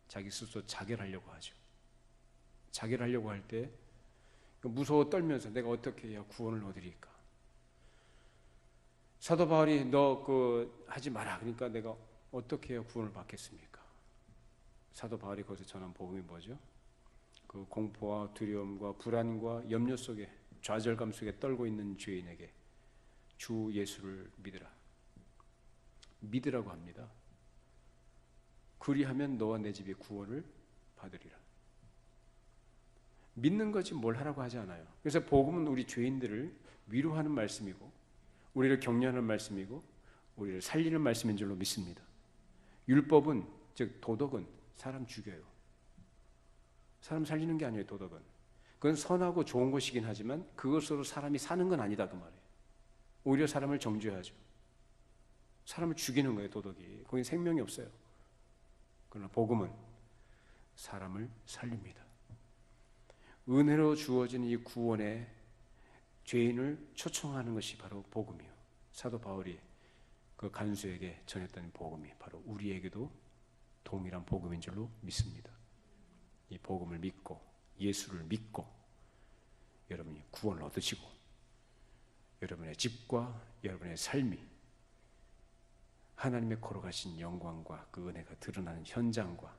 자기 스스로 자결하려고 하죠. 자결하려고 할 때 무서워 떨면서 내가 어떻게 해야 구원을 얻으리까? 사도 바울이 너 하지 마라. 그러니까 내가 어떻게 해야 구원을 받겠습니까? 사도 바울이 거기서 전한 복음이 뭐죠? 그 공포와 두려움과 불안과 염려 속에 좌절감 속에 떨고 있는 죄인에게 주 예수를 믿으라. 믿으라고 합니다. 그리하면 너와 내 집이 구원을 받으리라. 믿는 거지 뭘 하라고 하지 않아요. 그래서 복음은 우리 죄인들을 위로하는 말씀이고 우리를 격려하는 말씀이고 우리를 살리는 말씀인 줄로 믿습니다. 율법은 즉 도덕은 사람 죽여요. 사람 살리는 게 아니에요. 도덕은 그건 선하고 좋은 것이긴 하지만 그것으로 사람이 사는 건 아니다 그 말이에요. 오히려 사람을 정죄하죠. 사람을 죽이는 거예요. 도덕이 거긴 생명이 없어요. 그러나 복음은 사람을 살립니다. 은혜로 주어진 이 구원에 죄인을 초청하는 것이 바로 복음이요. 사도 바울이 그 간수에게 전했던 복음이 바로 우리에게도 동일한 복음인 줄로 믿습니다. 이 복음을 믿고 예수를 믿고 여러분이 구원을 얻으시고 여러분의 집과 여러분의 삶이 하나님의 거룩하신 영광과 그 은혜가 드러나는 현장과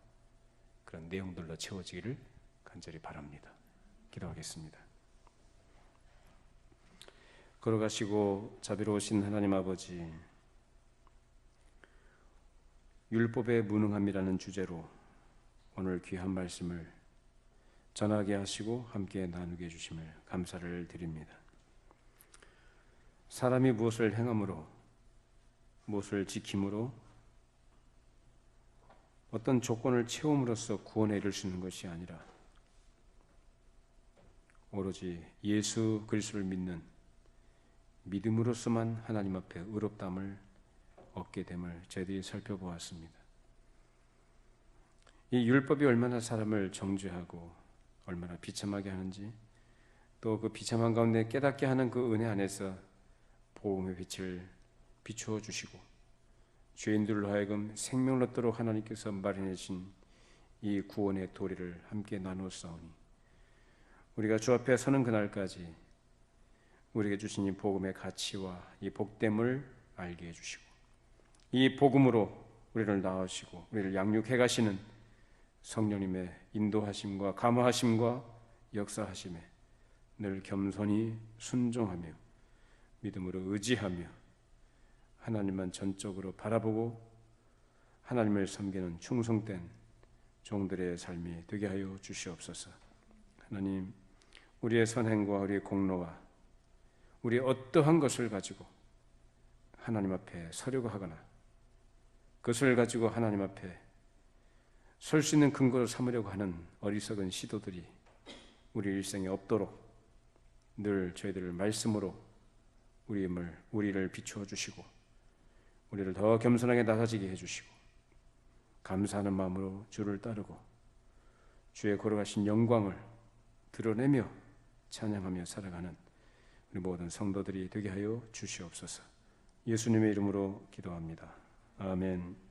그런 내용들로 채워지기를 간절히 바랍니다. 기도하겠습니다. 걸어가시고 자비로우신 하나님 아버지, 율법의 무능함이라는 주제로 오늘 귀한 말씀을 전하게 하시고 함께 나누게 해주심을 감사를 드립니다. 사람이 무엇을 행함으로 무엇을 지킴으로 어떤 조건을 채움으로써 구원에 이를 수 있는 것이 아니라 오로지 예수 그리스도를 믿는 믿음으로서만 하나님 앞에 의롭다함을 얻게 됨을 저희들이 살펴보았습니다. 이 율법이 얼마나 사람을 정죄하고 얼마나 비참하게 하는지 또 그 비참한 가운데 깨닫게 하는 그 은혜 안에서 복음의 빛을 비추어 주시고 죄인들로 하여금 생명을 얻도록 하나님께서 마련해 주신 이 구원의 도리를 함께 나누어 싸우니 우리가 주 앞에 서는 그날까지 우리에게 주신 이 복음의 가치와 이 복됨을 알게 해주시고 이 복음으로 우리를 낳으시고 우리를 양육해 가시는 성령님의 인도하심과 감화하심과 역사하심에 늘 겸손히 순종하며 믿음으로 의지하며 하나님만 전적으로 바라보고 하나님을 섬기는 충성된 종들의 삶이 되게 하여 주시옵소서. 하나님, 우리의 선행과 우리의 공로와 우리의 어떠한 것을 가지고 하나님 앞에 서려고 하거나 그것을 가지고 하나님 앞에 설 수 있는 근거를 삼으려고 하는 어리석은 시도들이 우리 일생에 없도록 늘 저희들을 말씀으로 우리를 비추어 주시고 우리를 더 겸손하게 낮아지게 해주시고 감사하는 마음으로 주를 따르고 주의 걸어가신 영광을 드러내며 찬양하며 살아가는 우리 모든 성도들이 되게 하여 주시옵소서. 예수님의 이름으로 기도합니다. 아멘.